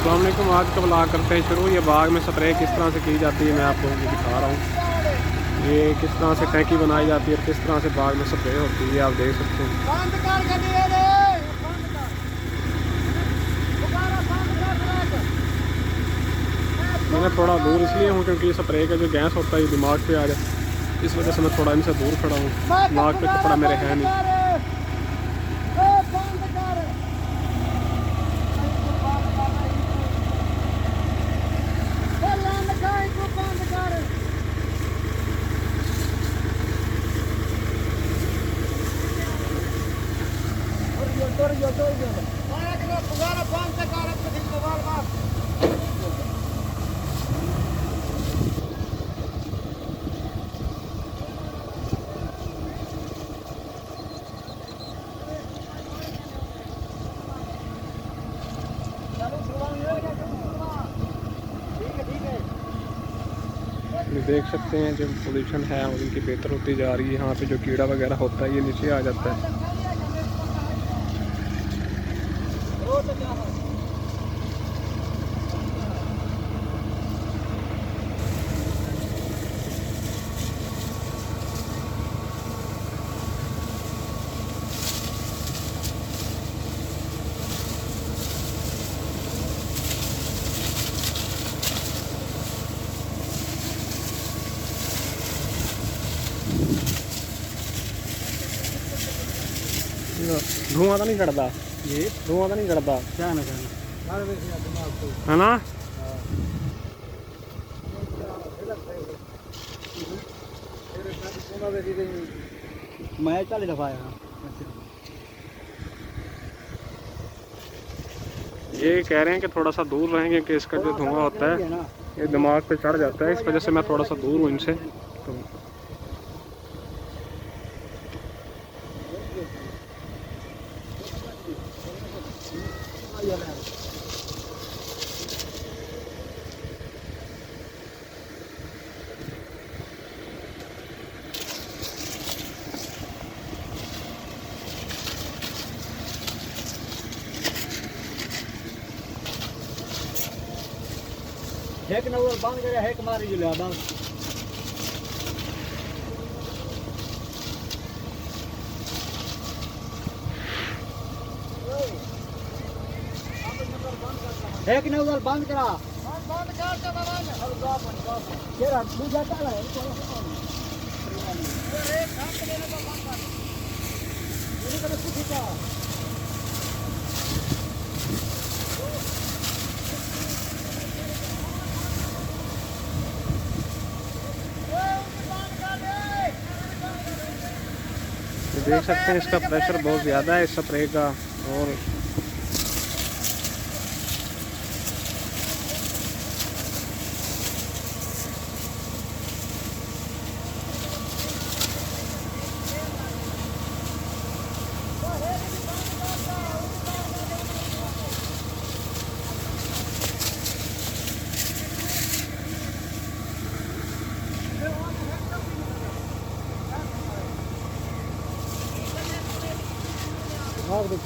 अस्सलाम वालेकुम। आज का ब्लॉग करते हैं शुरू। ये बाग में स्प्रे किस तरह से की जाती है मैं आपको दिखा रहा हूँ। ये किस तरह से टैंकी बनाई जाती है और किस तरह से बाग में स्प्रे होती है आप देख सकते हैं। मैं थोड़ा दूर इसलिए हूँ क्योंकि स्प्रे का जो गैस होता है ये दिमाग पे आ जाए, इस वजह से मैं थोड़ा इनसे दूर खड़ा हूँ। दिमाग पे कपड़ा मेरे है नहीं। देख सकते हैं जो पोजीशन है उनकी बेहतर होती जा रही है। यहाँ पे जो कीड़ा वगैरह होता है ये नीचे आ जाता है। धुआं तो नहीं कटता, ये धुआं तो नहीं कटता है ना। मैं 40 दफा आया। ये कह रहे हैं कि थोड़ा सा दूर रहेंगे कि इसका जो धुआं होता है ये दिमाग पे चढ़ जाता है, इस वजह से मैं थोड़ा सा दूर हूँ इनसे। तो हेक नवर बांध करे हेक मारी जो लिया बस। हेक नवर बंद करा, बंद कर दे बाबा ने। अब जा अपन केरा बुझा का है अरे काम लेने को बंद कर ये करे कुछ का। देख सकते हैं इसका प्रेशर बहुत ज़्यादा है इस स्प्रे का। और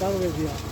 भाग दे दिया।